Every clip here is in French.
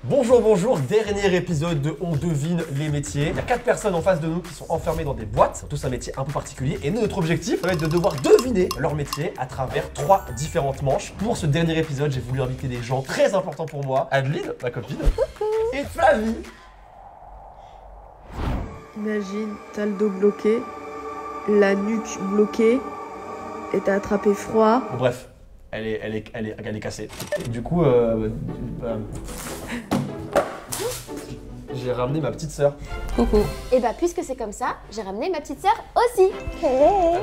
Bonjour, bonjour, dernier épisode de On devine les métiers. Il y a 4 personnes en face de nous qui sont enfermées dans des boîtes, c'est tous un métier un peu particulier. Et notre objectif va être de devoir deviner leur métier à travers 3 différentes manches. Pour ce dernier épisode, j'ai voulu inviter des gens très importants pour moi. Adeline, ma copine, et Flavie. Imagine, t'as le dos bloqué, la nuque bloquée, et t'as attrapé froid. Bon, bref, elle est cassée. Et du coup, j'ai ramené ma petite sœur. Coucou. Et bah puisque c'est comme ça, j'ai ramené ma petite sœur aussi.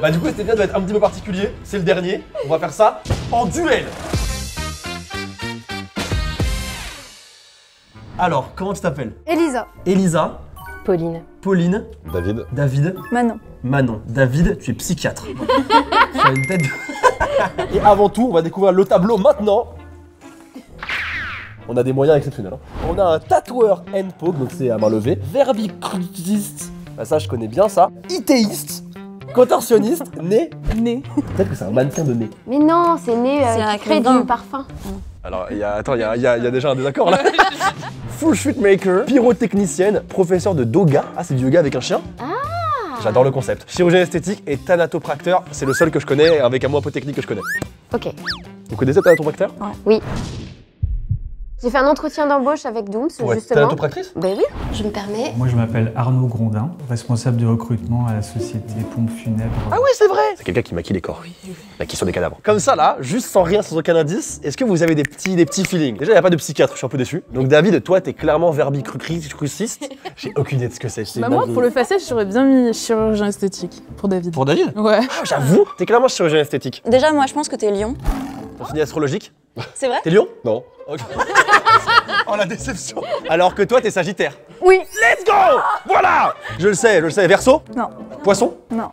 Bah du coup, c'était bien de être un petit peu particulier. C'est le dernier. On va faire ça en duel. Alors, comment tu t'appelles? Elisa. Elisa. Pauline. Pauline. David. David. Manon. Manon. David, tu es psychiatre. Tu as une tête de... Et avant tout, on va découvrir le tableau maintenant. On a des moyens exceptionnels. On a un tatoueur handpoke, donc c'est à main levée. Verbicrutiste, bah ça je connais bien ça. Itéiste. Contorsionniste. Nez. Né. Peut-être que c'est un mannequin de nez. Mais non, c'est né C'est un qui crée crevin. du parfum. Alors, il y a déjà un désaccord là. Full shoot maker, pyrotechnicienne, professeur de yoga. Ah, c'est du yoga avec un chien? J'adore le concept. Chirurgien esthétique et thanatopracteur, c'est le seul que je connais avec un mot un peu technique que je connais. Ok. Vous connaissez thanatopracteur? Oui. J'ai fait un entretien d'embauche avec Dooms, Ouais, justement. thanatopractrice? Ben oui, je me permets. Moi, je m'appelle Arnaud Grondin, responsable de recrutement à la société Pompes Funèbres. Ah oui, c'est vrai! C'est quelqu'un qui maquille les corps. Maquille sur des cadavres. Comme ça là, juste sans rien, sans aucun indice, est-ce que vous avez des petits feelings? Déjà, il n'y a pas de psychiatre, je suis un peu déçu. Donc David, toi, t'es clairement verbicruciste. J'ai aucune idée de ce que c'est. Bah moi, pour le faciès, j'aurais bien mis chirurgien esthétique pour David. Pour David? Ouais. Ah, j'avoue, t'es clairement chirurgien esthétique. Déjà, moi, je pense que t'es lion. On finit astrologique. C'est vrai? T'es lion? Non. Ok. Oh la déception. Alors que toi, t'es sagittaire. Oui. Let's go! Voilà! Je le sais. Verseau? Non. Poisson? Non.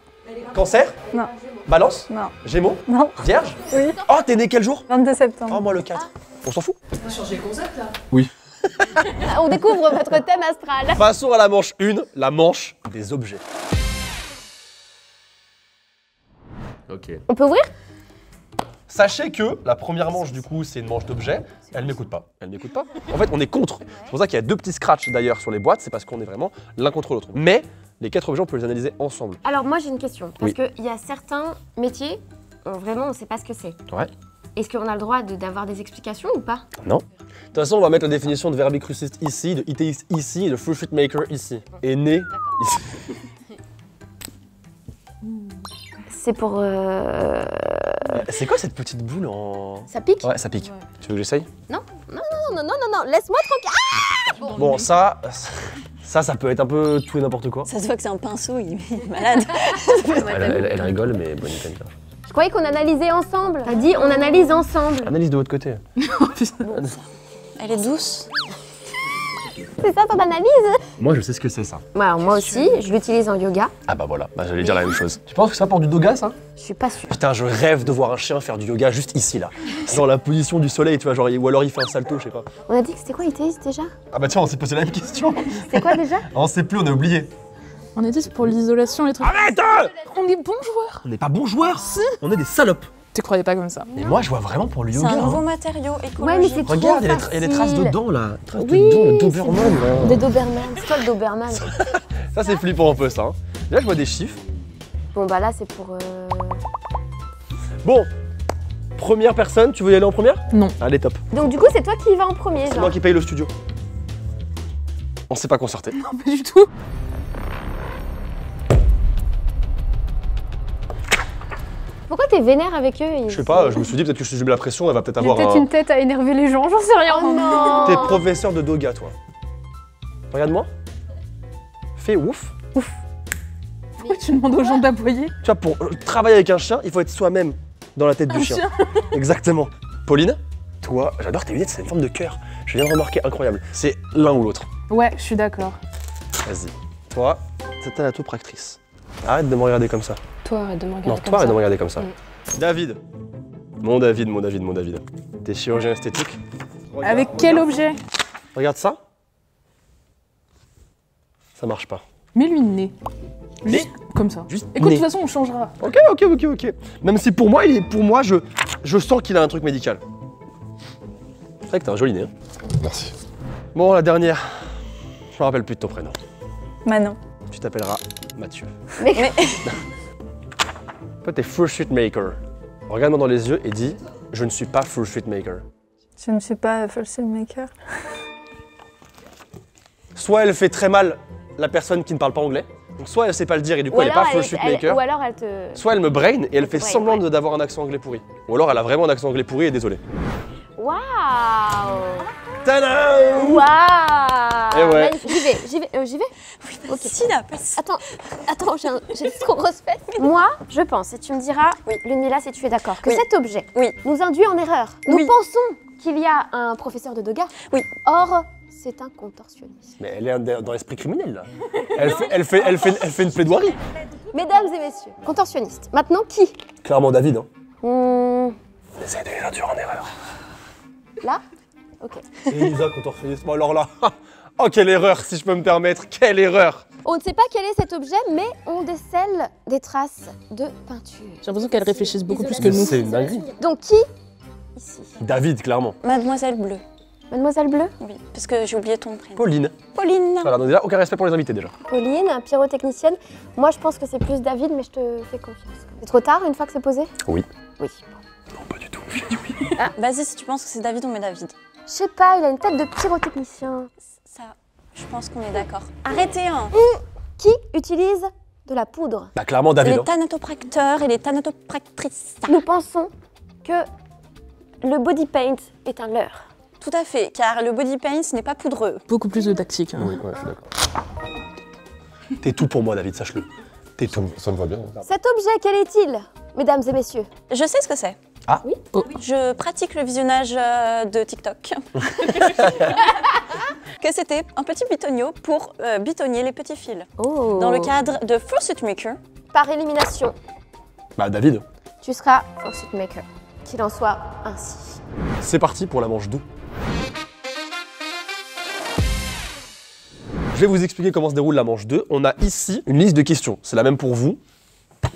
Cancer? Non. Balance? Non. Gémeaux? Non. Vierge? Oui. Oh, t'es né quel jour? 22 septembre. Oh, moi le 4. On s'en fout? Ah, on découvre votre thème astral. Passons à la manche 1, la manche des objets. Ok. On peut ouvrir? Sachez que la première manche, du coup, c'est une manche d'objets. Elle n'écoute pas. Elle n'écoute pas. En fait, on est contre. C'est pour ça qu'il y a 2 petits scratchs d'ailleurs sur les boîtes. C'est parce qu'on est vraiment l'un contre l'autre. Mais les 4 objets, on peut les analyser ensemble. Alors moi j'ai une question, parce Oui. qu'il y a certains métiers, vraiment on sait pas ce que c'est. Ouais. Est-ce qu'on a le droit d'avoir des explications ou pas? Non. De toute façon, on va mettre la définition de verbicruciste ici, de itéiste ici et de full shoot maker ici. Et né ici. C'est pour... C'est quoi cette petite boule en... Ça pique? Ouais, ça pique. Tu veux que j'essaye? Non, laisse-moi tranquille. Bon, ça peut être un peu tout et n'importe quoi. Ça se voit que c'est un pinceau, il est malade. Elle rigole, mais bonne idée. Je croyais qu'on analysait ensemble. T'as dit on analyse ensemble. Analyse de votre côté. Elle est douce. C'est ça ton analyse? Moi, je sais ce que c'est ça. Ouais, alors moi aussi, je l'utilise en yoga. Ah bah voilà, bah, j'allais dire la même chose. Tu penses que ça pour du yoga, ça? Je suis pas sûre. Putain, je rêve de voir un chien faire du yoga juste ici, là. Dans la position du soleil, tu vois, genre, ou alors il fait un salto, je sais pas. On a dit que c'était quoi itéiste déjà? Ah bah tiens, on s'est posé la même question. C'est quoi déjà? On sait plus, on a oublié. On est dit c'est pour l'isolation, les trucs. Arrête! On est bons joueurs. On n'est pas bons joueurs. On est des salopes. Tu croyais pas comme ça. Mais moi, je vois vraiment pour le C'est yoga. un nouveau hein. matériau écologique. Ouais, mais c'est trop Regarde, il y a facile. des traces de dents, là. Traces Oui, de dents, le c'est Doberman, là. Des Doberman. C'est quoi le Doberman? Ça, c'est flippant un peu, ça. Hein. Là, je vois des chiffres. Bon bah là c'est pour... Bon, première personne, tu veux y aller en première? Non. Allez, top. Donc du coup c'est toi qui y vas en premier C'est genre. moi qui paye le studio. On s'est pas concerté. Non, pas du tout. Pourquoi t'es vénère avec eux? Je sais pas, je me suis dit peut-être que je lui mets la pression, elle va peut-être avoir un... tête à énerver les gens, j'en sais rien. Oh non. T'es professeur de yoga, toi. Regarde-moi. Fais ouf. Pourquoi tu demandes aux gens d'aboyer? Tu vois, pour travailler avec un chien, il faut être soi-même dans la tête du chien. Exactement. Pauline, toi, j'adore tes lunettes, c'est une forme de cœur. Je viens de remarquer, incroyable. C'est l'un ou l'autre. Ouais, je suis d'accord. Vas-y. Toi, c'est thanatopractrice. Arrête de me regarder comme ça. Toi arrête de me regarder Non, comme toi, arrête ça. de me regarder comme ça. David. Mon David. T'es chirurgien esthétique. Avec quel objet? Regarde ça. Ça marche pas. Mets-lui le nez. Juste comme ça. Juste Écoute, de nez. toute façon, on changera. Ok. Même si pour moi, je sens qu'il a un truc médical. C'est vrai que t'as un joli nez. Hein. Merci. Bon, la dernière. Je me rappelle plus de ton prénom. Manon. Tu t'appelleras Mathieu. Mais Toi, t'es fruit maker. Regarde-moi dans les yeux et dis « Je ne suis pas fruit maker ». je ne suis pas false maker. Soit elle fait très mal la personne qui ne parle pas anglais, donc soit elle sait pas le dire et du coup elle est pas fruit maker, Ou alors elle te... soit elle me brain et elle fait Ouais, semblant ouais. d'avoir un accent anglais pourri. Ou alors elle a vraiment un accent anglais pourri et désolé. Waouh. Tadam! Waouh. Eh ouais. Magnifique. J'y vais. Ok. Si, là, pas si. Attends, j'ai trop grosse fête. Moi, je pense, et tu me diras, Ludmilla, si tu es d'accord, que Oui. cet objet Oui. nous induit en erreur. Nous Oui. pensons qu'il y a un professeur de Doga. Oui. Or, c'est un contorsionniste. Mais elle est dans l'esprit criminel là. Elle fait une plaidoirie. Mesdames et messieurs, contorsionniste. Maintenant, qui? Clairement David. Hein. Hmm, Essaye de les induire en erreur. Là? Ok. Et Elisa, contorsionniste. Bon alors là, oh quelle erreur si je peux me permettre, quelle erreur! On ne sait pas quel est cet objet, mais on décèle des traces de peinture. J'ai l'impression qu'elle réfléchisse beaucoup plus que nous. C'est une dinguerie. Donc, qui? Ici. David, clairement. Mademoiselle Bleue. Mademoiselle Bleue? Oui, parce que j'ai oublié ton prénom. Pauline. Pauline. Voilà, donc déjà, aucun respect pour les invités déjà. Pauline, pyrotechnicienne. Moi, je pense que c'est plus David, mais je te fais confiance. C'est trop tard, une fois que c'est posé? Oui. Oui. Non, pas du tout, j'ai dit oui. Ah, vas-y, si tu penses que c'est David, on met David. Je sais pas, il a une tête de pyrotechnicien. Ça, je pense qu'on est d'accord. Arrêtez, hein. Qui utilise de la poudre? Bah clairement David. Les Hein. thanatopracteurs et les thanatopractrices. Nous pensons que le body paint est un leurre. Tout à fait, car le body paint, ce n'est pas poudreux. Beaucoup plus de tactique. Hein. Oui, ouais, je suis d'accord. T'es tout pour moi David, sache-le. T'es tout. Ça me va bien. Cet objet, quel est-il, mesdames et messieurs? Je sais ce que c'est. Ah oui. Oh. Je pratique le visionnage de TikTok. Que c'était un petit bitonio pour bitonner les petits fils. Oh. Dans le cadre de Fursuit Maker. Par élimination, Bah David. tu seras Fursuit Maker. Qu'il en soit ainsi. C'est parti pour la manche 2. Je vais vous expliquer comment se déroule la manche 2. On a ici une liste de questions. C'est la même pour vous.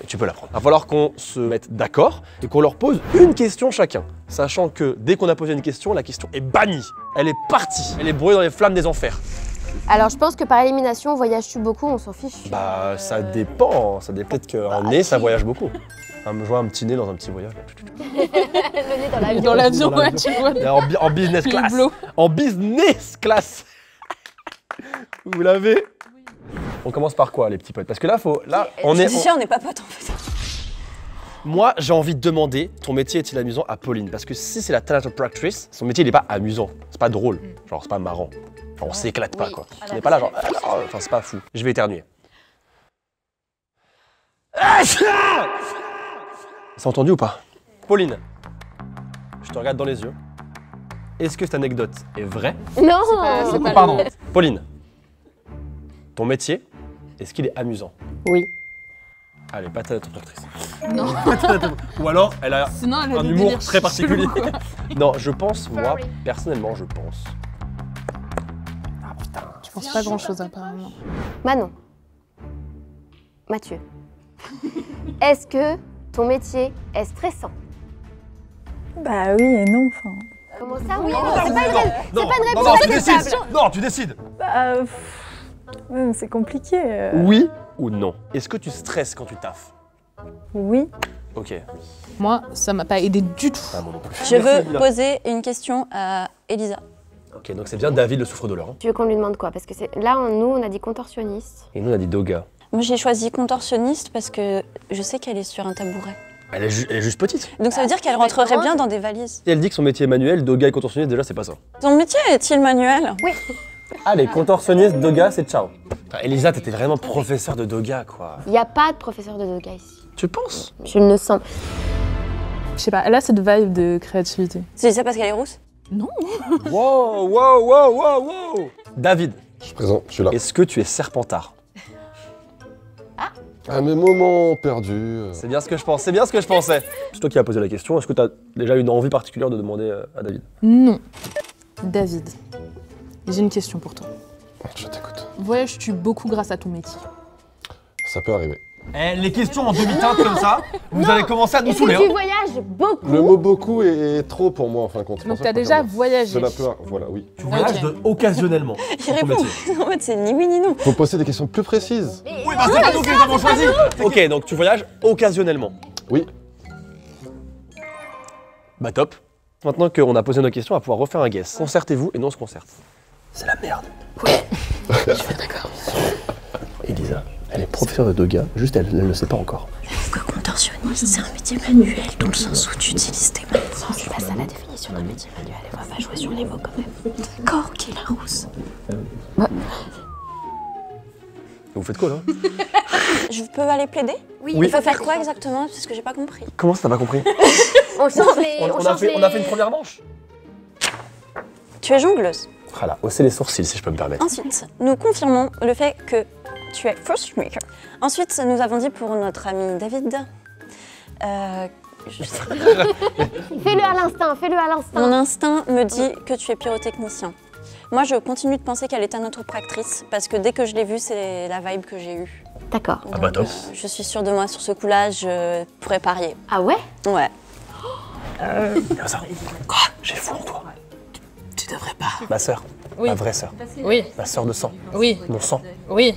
Et tu peux la prendre. Il va falloir qu'on se mette d'accord et qu'on leur pose une question chacun. Sachant que dès qu'on a posé une question, la question est bannie. Elle est partie. Elle est brûlée dans les flammes des enfers. Alors, je pense que par élimination, voyage-tu beaucoup? On s'en fiche. Bah ça dépend. Ça dépend. Peut-être qu'un nez, ça voyage beaucoup. Je vois un petit nez dans un petit voyage. Le nez dans l'avion. Dans l'avion, Dans ouais, l'avion. tu vois. Et en business Les class. blows. En business class. Vous l'avez? On commence par quoi les petits potes? Parce que là, on est. Déjà, on n'est pas potes en fait. Moi, j'ai envie de demander, ton métier est-il amusant à Pauline? Parce que si c'est la thanatopractrice, son métier il est pas amusant, c'est pas drôle, genre c'est pas marrant. Genre, on s'éclate pas quoi. On n'est pas là genre, enfin c'est pas fou. Je vais éternuer. C'est entendu ou pas? Pauline, je te regarde dans les yeux. Est-ce que cette anecdote est vraie? Non. C'est pas Pardon. Pauline, ton métier, est-ce qu'il est amusant? Oui. Elle est pas thanatopractrice. Non. Ou alors, elle a Sinon, elle a un des humour délires très particulier. chelous, quoi. Non, je pense, moi, personnellement, je pense. Je pense pas grand-chose apparemment. Manon. Mathieu. Est-ce que ton métier est stressant? Bah oui et non, enfin. Comment ça, oui et non? C'est pas une réponse. Non, pas une réponse non, tu acceptable. décides. Non, tu décides. Bah. C'est compliqué. Oui ou non? Est-ce que tu stresses quand tu taffes? Oui. Ok. Moi, ça m'a pas aidé du tout. Ah, moi non plus. Je Merci, veux Elisa. poser une question à Elisa. Ok, donc c'est bien David le souffre-douleur. Hein. Tu veux qu'on lui demande quoi? Parce que là, nous, on a dit contorsionniste. Et nous, on a dit Doga. Moi, j'ai choisi contorsionniste parce que je sais qu'elle est sur un tabouret. Elle est juste petite. Donc ça veut dire qu'elle rentrerait bien dans des valises. Si elle dit que son métier est manuel, Doga et contorsionniste, déjà, c'est pas ça. Ton métier est-il manuel? Oui. Allez, contorsionniste, Doga, c'est ciao. Enfin, Elisa, t'étais vraiment professeur de Doga, quoi. Il n'y a pas de professeur de Doga ici. Tu penses? Je ne le sens. Je sais pas, elle a cette vibe de créativité. Tu dis ça parce qu'elle est rousse? Non. Wow, wow, wow, wow, wow. David, Je suis présent, je suis là. est-ce que tu es serpentard? Ah, mes moments perdus. C'est bien ce que je pense, c'est bien ce que je pensais. C'est toi qui as posé la question, est-ce que tu as déjà une envie particulière de demander à David? Non. David, j'ai une question pour toi. Je t'écoute. Voyages-tu beaucoup grâce à ton métier? Ça peut arriver. Les questions en demi-teinte comme ça, vous allez commencer à nous Est-ce saouler. que tu voyages beaucoup. Le mot beaucoup est trop pour moi en fin de compte. Donc t'as déjà voyagé. Cela peut... Voilà, oui. Tu voyages occasionnellement. Il répond. En fait, c'est ni oui ni non. Faut poser des questions plus précises. Oui, bah c'est pas nous qui les avons choisis. Ok, donc tu voyages occasionnellement. Oui. Bah top. Maintenant qu'on a posé nos questions, on va pouvoir refaire un guess. Concertez-vous et non on se concerte. C'est la merde. Oui. Je suis d'accord. Elisa, elle est professeure de yoga, juste elle ne le sait pas encore. Que contorsionniste, c'est un métier manuel dans le sens où tu utilises tes mains. C'est pas ça la définition d'un métier manuel, elle va pas jouer sur les mots quand même. D'accord, ok la rousse. Vous faites quoi là? Je peux aller plaider? Oui. Il faut faire quoi exactement? Parce que j'ai pas compris. Comment ça t'as pas compris? On change les. on a fait une première manche. Tu es jongleuse. Voilà, hausser les sourcils si je peux me permettre. Ensuite, nous confirmons le fait que tu es first maker. Ensuite, nous avons dit pour notre ami David. Fais-le à l'instinct, fais-le à l'instinct. Mon instinct me dit que tu es pyrotechnicien. Moi, je continue de penser qu'elle est anopractrice parce que dès que je l'ai vue, c'est la vibe que j'ai eue. D'accord. Ah bah top. Je suis sûre de moi sur ce coup-là, je pourrais parier. Ah ouais? Ouais. Comme ça. Quoi? J'ai foi en toi. Tu devrais pas. Ma sœur. Oui. Ma vraie sœur. Oui, Ma sœur de sang. oui, Mon sang. oui,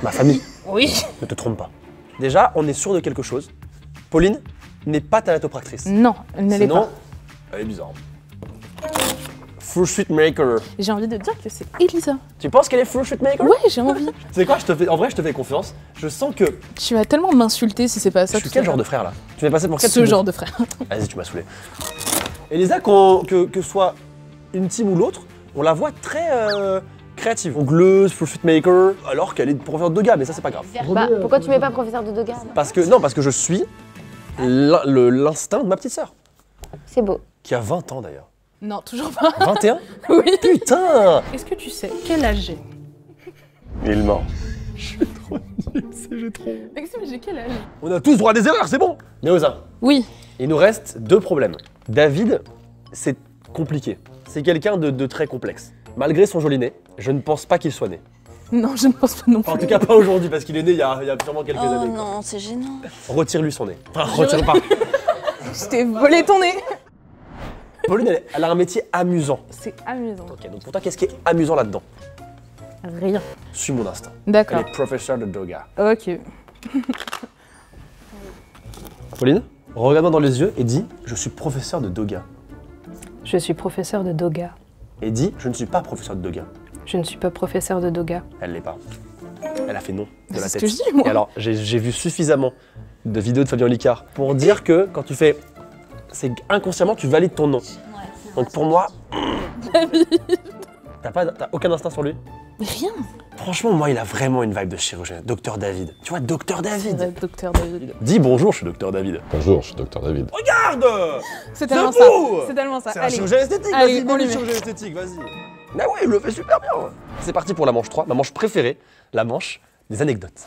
Ma famille. oui. Ne te trompe pas. Déjà, on est sûr de quelque chose. Pauline n'est pas thanatopractrice. Non, elle ne l'est Sinon, pas. elle est bizarre. Fruit maker. J'ai envie de dire que c'est Elisa. Tu penses qu'elle est fruit maker? Ouais, j'ai envie. Tu sais quoi, en vrai, je te fais confiance. Je sens que Tu vas tellement m'insulter si c'est pas ça. je suis quel genre de frère là? Tu m'es passé pour quel Ce type de- genre de frère. Vas-y, tu m'as saoulé. Elisa, que soit une team ou l'autre, on la voit très créative. Jongleuse, fruit maker, alors qu'elle est professeure de yoga, mais ça c'est pas grave. Bah, pourquoi tu mets pas professeur de yoga? Parce que je suis l'instinct de ma petite sœur, C'est beau. qui a 20 ans d'ailleurs. Non, toujours pas. 21? Oui. Putain! Est-ce que tu sais quel âge j'ai? Il ment. Maxime, j'ai quel âge? On a tous droit à des erreurs, c'est bon! Néosa, Oui. il nous reste 2 problèmes. David, c'est compliqué. C'est quelqu'un de très complexe. Malgré son joli nez, je ne pense pas qu'il soit né. Non, je ne pense pas non plus. Enfin, en tout cas pas aujourd'hui, parce qu'il est né il y a sûrement quelques Oh années. quoi. non, c'est gênant. Retire-lui son nez. Enfin, retire pas. Je t'ai volé ton nez. Pauline, elle a un métier amusant. C'est amusant. Ok, donc pour toi, qu'est-ce qui est amusant là-dedans? Rien. Suis mon instinct. Elle D'accord. est professeure de yoga. Ok. Pauline, regarde-moi dans les yeux et dis « Je suis professeur de yoga Je suis professeur de doga. ». Et dis « Je ne suis pas professeur de yoga Je ne suis pas professeur de doga. ». Elle l'est pas. Elle a fait non de la C'est ce tête. que je dis, moi. Et alors, j'ai vu suffisamment de vidéos de Fabien Licard pour dire que quand tu fais... C'est inconsciemment, tu valides ton nom. Donc pour moi... T'as aucun instinct sur lui? Mais rien. Franchement, moi, il a vraiment une vibe de chirurgien. Docteur David. Tu vois, Docteur David. Docteur David. Dis bonjour, je suis Docteur David. Bonjour, je suis Docteur David. Regarde! C'est tellement C'est ça. beau. C'est tellement ça. C'est un Allez. chirurgien esthétique, Allez, vas-y, on mets lui le met. chirurgien esthétique, vas-y. Ah ouais, il le fait super bien. C'est parti pour la manche 3, ma manche préférée, la manche des anecdotes.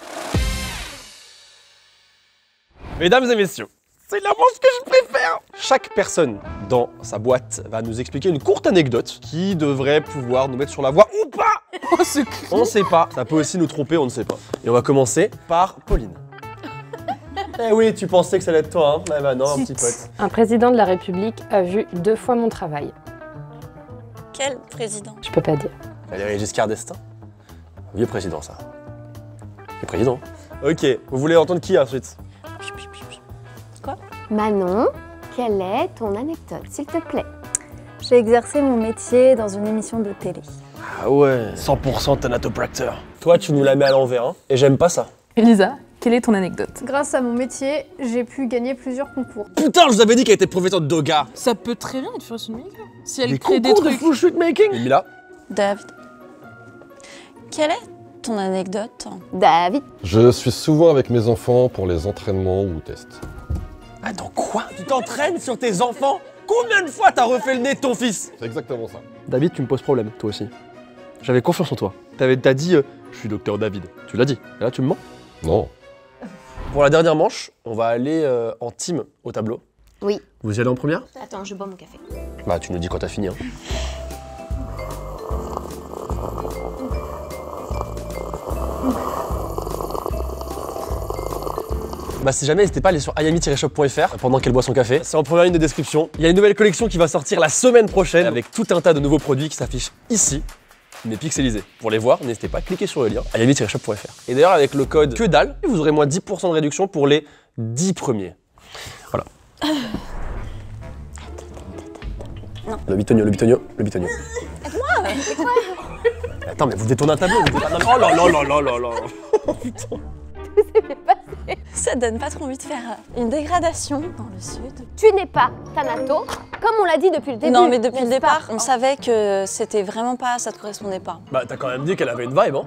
Mesdames et messieurs, c'est la manche que je préfère. Chaque personne dans sa boîte va nous expliquer une courte anecdote qui devrait pouvoir nous mettre sur la voie ou pas. Oh, ce On ne sait pas, ça peut aussi nous tromper, on ne sait pas. Et on va commencer par Pauline. Eh oui, tu pensais que ça allait être toi, hein? Eh ben non, un petit pote. Un président de la République a vu 2 fois mon travail. Quel président? Je peux pas dire. Valéry Giscard d'Estaing. Vieux président, ça. Vieux président. Ok, vous voulez entendre qui ensuite? Manon, quelle est ton anecdote, s'il te plaît? J'ai exercé mon métier dans une émission de télé. Ah ouais, 100% thanatopracteur. Toi, tu nous la mets à l'envers, hein, et j'aime pas ça. Elisa, quelle est ton anecdote? Grâce à mon métier, j'ai pu gagner plusieurs concours. Putain, je vous avais dit qu'elle était professeure de yoga. Ça peut très bien être First Maker. Si elle Des crée des concours de trucs. full shoot making. Et Mila, David. Quelle est ton anecdote? David. Je suis souvent avec mes enfants pour les entraînements ou tests. attends, quoi? Tu t'entraînes sur tes enfants? Combien de fois t'as refait le nez de ton fils? C'est exactement ça. David, tu me poses problème, toi aussi. J'avais confiance en toi. T'as dit, je suis Docteur David. Tu l'as dit. Et là, tu me mens. Non. Pour la dernière manche, on va aller en team au tableau. Oui. Vous y allez en première? Attends, je bois mon café. Bah, tu nous dis quand t'as fini. Hein. Bah si jamais, n'hésitez pas à aller sur ayami-shop.fr pendant qu'elle boit son café. C'est en première ligne de description. Il y a une nouvelle collection qui va sortir la semaine prochaine avec tout un tas de nouveaux produits qui s'affichent ici, mais pixelisés. Pour les voir, n'hésitez pas à cliquer sur le lien ayami-shop.fr. Et d'ailleurs, avec le code QDAL, vous aurez moins 10% de réduction pour les 10 premiers. Voilà. Non. Le bitonio. Aide-moi. Attends, mais vous détournez un tableau. Oh là là là là là là. Oh putain. Ça donne pas trop envie de faire une dégradation dans le sud. Tu n'es pas Thanato, comme on l'a dit depuis le début. Non, mais depuis le n'est-ce départ, pas on savait que c'était vraiment pas, ça te correspondait pas. Bah t'as quand même dit qu'elle avait une vibe, hein.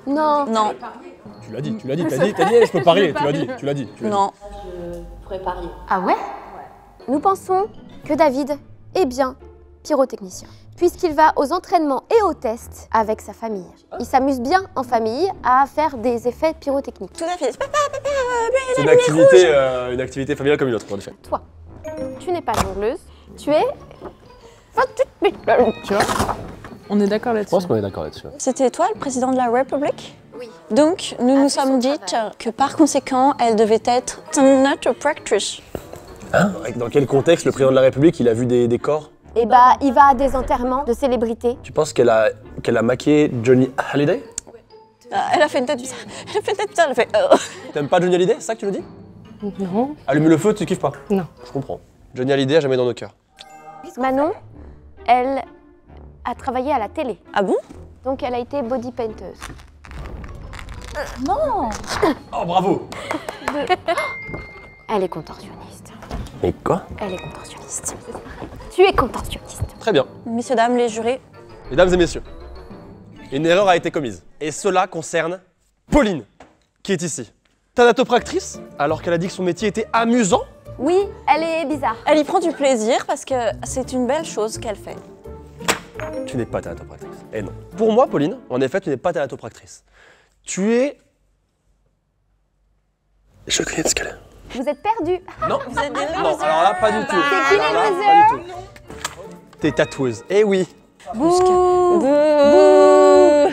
Non. Non, Tu l'as dit, t'as dit, je peux parier, tu l'as dit. non. Ah ouais? Nous pensons que David est bien pyrotechnicien, puisqu'il va aux entraînements et aux tests avec sa famille. Il s'amuse bien en famille à faire des effets pyrotechniques. Tout à fait. C'est une activité familiale comme une autre, en effet. Toi, tu n'es pas jongleuse, tu es... Tu vois? On est d'accord Je là-dessus. pense qu'on est d'accord là-dessus. C'était toi le président de la République? Oui. Donc, nous nous sommes dit que par conséquent, elle devait être Thanato Practice. Hein? Dans quel contexte le président de la République, il a vu des corps? Et bah, il va à des enterrements de célébrités. Tu penses qu'elle a maquillé Johnny Hallyday? Elle a fait une tête bizarre. Elle a fait T'aimes pas Johnny Hallyday, c'est ça que tu nous dis? Non. Allume le feu, tu kiffes pas? Non. Je comprends. Johnny Hallyday a jamais dans nos cœurs. Manon, elle a travaillé à la télé. Ah bon? Donc elle a été body painteuse. Non. Oh bravo! Elle est contorsionniste. Mais quoi? Elle est contorsionniste. Tu es contorsionniste. Très bien. Messieurs, dames, les jurés. Mesdames et messieurs, une erreur a été commise. Et cela concerne Pauline, qui est ici. Thanatopractrice, alors qu'elle a dit que son métier était amusant. Oui, elle est bizarre. Elle y prend du plaisir parce que c'est une belle chose qu'elle fait. Tu n'es pas thanatopractrice. Et non. Pour moi, Pauline, en effet, tu n'es pas thanatopractrice. Tu es... Je connais ce qu'elle est. Vous êtes perdus. Non, Vous êtes des non, losers. alors là, pas du tout. C'est qui les Alors là, losers? pas du tout. T'es tatoueuse. Eh oui. Bouh. Bouh,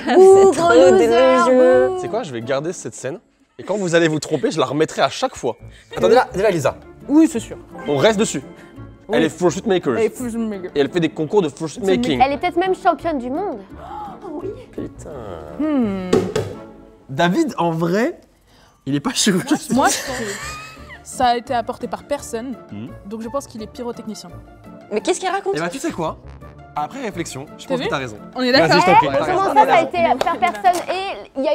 C'est trop gros des loser, losers. C'est quoi? Je vais garder cette scène. Et quand vous allez vous tromper, je la remettrai à chaque fois. Attendez là, déjà Lisa. Oui, c'est sûr. On reste dessus. Oui. Elle est Fruit Maker. Et faut que je me mette. Et elle fait des concours de fruit making. Elle est peut-être même championne du monde. Putain. David, en vrai, il est pas chirurgien. Moi, je pense que ça a été apporté par personne, donc je pense qu'il est pyrotechnicien. Mais qu'est-ce qu'il raconte? Et bah, tu sais quoi? Après réflexion, je T'as pense vu? que t'as raison. On est Vas-y, d'accord? je t'en prie. t'as Comment raison. ça a été par personne? Et il y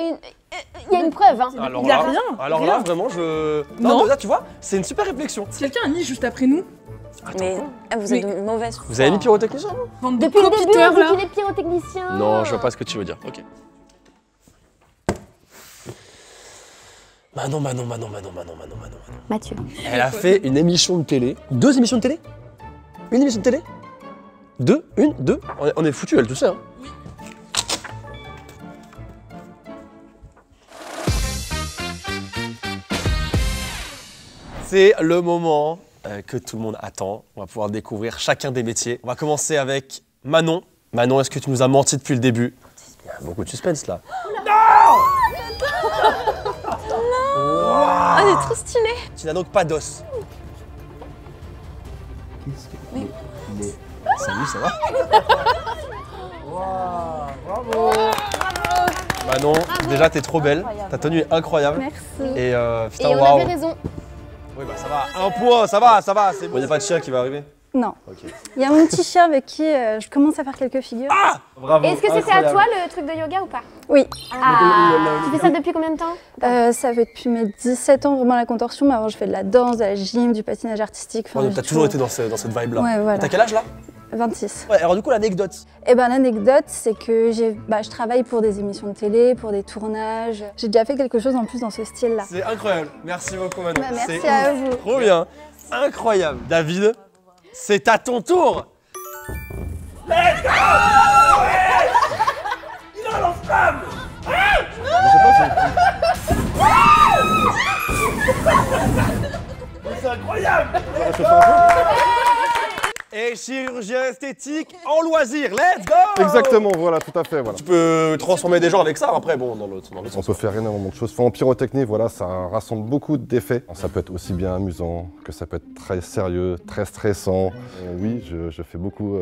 a une preuve. Hein. Alors Il y a là, rien, alors rien. là, vraiment, je. Non. Là, tu vois, c'est une super réflexion. Quelqu'un a mis juste après nous. Mais vous êtes de mauvaise foi. Vous avez mis pyrotechnicien? Bande de Depuis le début, copiteurs, on dit là. qu'il est pyrotechnicien. Non, je vois pas ce que tu veux dire. Ok. Manon. Mathieu. Elle a fait une émission de télé. 2 émissions de télé? Une émission de télé? 2? Une? 2? On est foutu, elle, tu sais. Hein. C'est le moment que tout le monde attend. On va pouvoir découvrir chacun des métiers. On va commencer avec Manon. Manon, est-ce que tu nous as menti depuis le début? Il y a beaucoup de suspense là. Ah, elle est trop stylée. Tu n'as donc pas d'os. Mais... Salut, ça va? Bravo! Manon, déjà t'es trop belle, ta tenue est incroyable. Merci. Et putain, Et on waouh! avait raison. Oui, bah ça va, un point, ça va, c'est bon. Il n'y a pas de chien qui va arriver? Non. Ok. Il y a mon petit chien avec qui je commence à faire quelques figures. Ah! Bravo! Est-ce que c'était à toi le truc de yoga ou pas? Oui. Ah, tu fais ça depuis combien de temps? Ça fait depuis mes 17 ans vraiment la contorsion, mais avant je fais de la danse, de la gym, du patinage artistique. Ouais, donc t'as toujours été dans cette vibe là. Ouais, voilà. T'as quel âge là? 26. Ouais, alors du coup l'anecdote. Et ben l'anecdote, c'est que je travaille pour des émissions de télé, pour des tournages. J'ai déjà fait quelque chose en plus dans ce style-là. C'est incroyable, merci beaucoup Manon. Bah, merci C'est à ouf. vous. Trop bien, incroyable. David, c'est à ton tour. Let's go! Il a l'enflamme! Je sais pas si c'est incroyable! Et es chirurgien esthétique en loisir. Let's go! Exactement, voilà, tout à fait. Voilà. Tu peux transformer des gens avec ça après, bon, dans l'autre On sens. peut faire énormément de choses. En pyrotechnie, voilà, ça rassemble beaucoup d'effets. Ça peut être aussi bien amusant que ça peut être très sérieux, très stressant. Oui, je fais beaucoup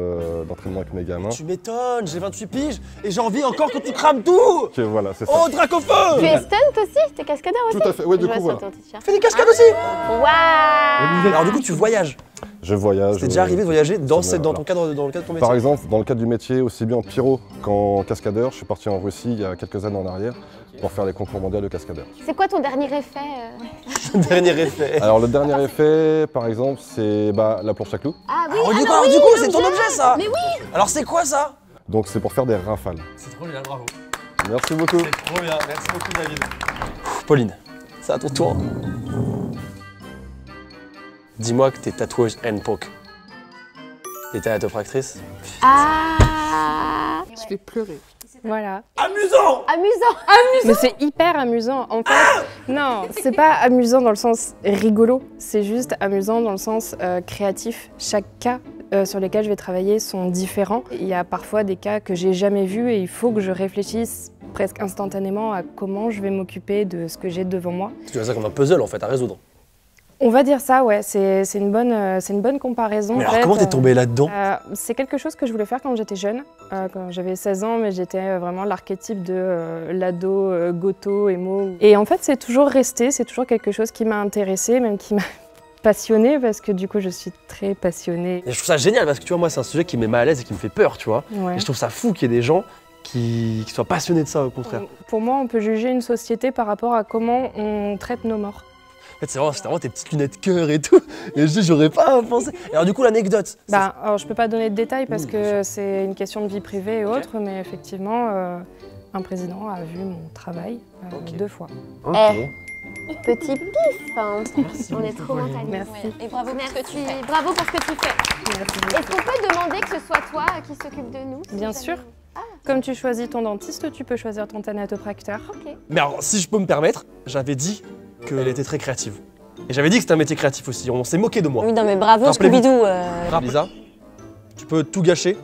d'entraînement avec mes gamins. Tu m'étonnes, j'ai 28 piges et j'ai envie encore que tu crames tout! Ok, voilà, c'est ça. Oh, Dracofeu! Tu es stunt aussi? T'es cascadeur aussi? Tout à fait, ouais, du Je coup, vois voilà. sur ton t-shirt. Fais des cascades aussi! Waouh! Alors du coup, tu voyages. Je voyage. C'est déjà arrivé de voyager dans ça me- ton cadre, dans le cadre de ton métier? Par exemple, dans le cadre du métier, aussi bien en pyro qu'en cascadeur, je suis parti en Russie il y a quelques années en arrière pour faire les concours mondiaux de cascadeurs. C'est quoi ton dernier effet Dernier effet. Alors le dernier effet, par exemple, c'est la planche à clous. Ah oui, Alors, du coup, c'est ton objet ça! Mais oui! Alors c'est quoi ça? Donc c'est pour faire des rafales. C'est trop bien, bravo. Merci beaucoup. C'est trop bien, merci beaucoup David. Pauline, c'est à ton tour. Dis-moi que t'es tatoueuse and poke. T'es théâtre-actrice? Ah! Je vais pleurer. Voilà. Amusant! Amusant! Mais c'est hyper amusant. En fait, non, c'est pas amusant dans le sens rigolo, c'est juste amusant dans le sens créatif. Chaque cas sur lesquels je vais travailler sont différents. Il y a parfois des cas que j'ai jamais vus et il faut que je réfléchisse presque instantanément à comment je vais m'occuper de ce que j'ai devant moi. Tu vois ça comme un puzzle en fait à résoudre. On va dire ça, ouais, c'est une bonne comparaison. Mais en alors fait, comment t'es tombée là-dedans? C'est quelque chose que je voulais faire quand j'étais jeune, quand j'avais 16 ans, mais j'étais vraiment l'archétype de l'ado goto, émo. Et en fait, c'est toujours resté, c'est toujours quelque chose qui m'a intéressée, même qui m'a passionnée, parce que du coup, je suis très passionnée. Et je trouve ça génial parce que tu vois, moi, c'est un sujet qui me met mal à l'aise et qui me fait peur, tu vois. Ouais. Et je trouve ça fou qu'il y ait des gens qui soient passionnés de ça, au contraire. Pour moi, on peut juger une société par rapport à comment on traite nos morts. En fait, c'est vraiment tes petites lunettes cœur et tout. Et je dis, j'aurais pas pensé. Et alors, du coup, l'anecdote. Alors, je peux pas donner de détails parce que c'est une question de vie privée et autres, mais effectivement, un président a vu mon travail 2 fois. Ok. Petit pif hein. On est trop mentalisés. Merci. Et bravo pour ce que tu fais. Bravo pour ce que tu fais. Est-ce qu'on peut demander que ce soit toi qui s'occupe de nous? Bien sûr. Comme tu choisis ton dentiste, tu peux choisir ton thanatopracteur. Ok. Mais alors, si je peux me permettre, j'avais dit qu'elle était très créative. Et j'avais dit que c'était un métier créatif aussi. On s'est moqué de moi. Oui, non, mais bravo, Rappelez-vous. Scooby-Doo. Lisa, tu peux tout gâcher.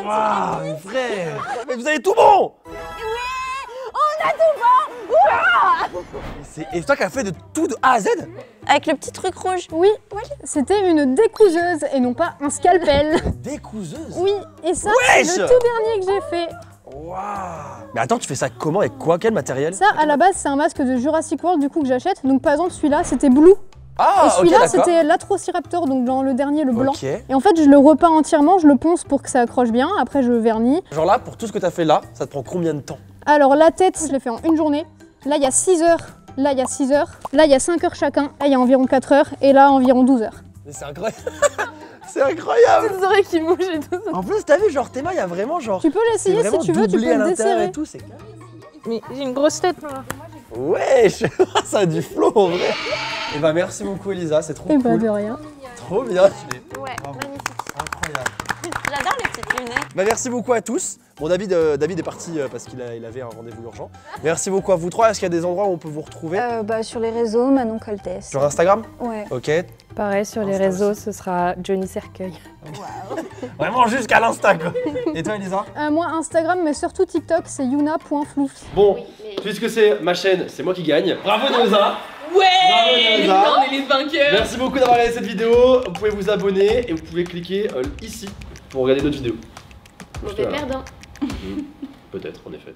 Waouh, mais frère! Mais vous avez tout bon! On a tout bon! Et toi qui as fait de tout de A à Z? Avec le petit truc rouge. Oui, c'était une découseuse et non pas un scalpel. Découseuse? Oui, et ça, Wesh c'est le tout dernier que j'ai fait. Waouh! Mais attends, tu fais ça comment? Avec quoi? Quel matériel? Ça, à la base, c'est un masque de Jurassic World du coup que j'achète. Donc par exemple, celui-là, c'était Blue. Ah, Et celui-là, ok, d'accord. c'était l'Atrociraptor, donc dans le dernier, le blanc. Ok. Et en fait, je le repeins entièrement, je le ponce pour que ça accroche bien. Après, je vernis. Genre là, pour tout ce que t'as fait là, ça te prend combien de temps? Alors la tête, je l'ai fait en une journée. Là, il y a 6 heures. Là, il y a 6 heures. Là, il y a 5 heures chacun. Là, il y a environ 4 heures. Et là, environ 12 heures. Mais c'est incroyable! C'est incroyable! Les oreilles qui bougent et tout. En plus, t'as vu, genre tes mains, il y a vraiment genre. Tu peux l'essayer si tu veux, tu doublé peux à le l'intérieur desserrer. et tout, c'est carré. Mais j'ai une grosse tête, moi. Wesh! Ça a du flow en vrai! Et bah merci beaucoup Elisa, c'est trop Et bah cool. de rien. Trop bien! Ouais, Bravo. magnifique. Incroyable. J'adore les petites lunettes. Bah merci beaucoup à tous. Bon David est parti parce qu'il avait un rendez-vous urgent. Merci beaucoup à vous trois. Est-ce qu'il y a des endroits où on peut vous retrouver? Sur les réseaux, Manon Coltès. Sur Instagram? Ouais. Ok. Pareil, sur les réseaux, ce sera Johnny Cercueil. Vraiment jusqu'à l'insta quoi. Et toi Elisa? Moi, Instagram, mais surtout TikTok, c'est yuna.flouf. Bon, puisque c'est ma chaîne, c'est moi qui gagne. Bravo Noza! Ouais! Bravo, On est les vainqueurs! Merci beaucoup d'avoir regardé cette vidéo. Vous pouvez vous abonner et vous pouvez cliquer ici pour regarder d'autres vidéos. Mauvais perdant. Peut-être en effet.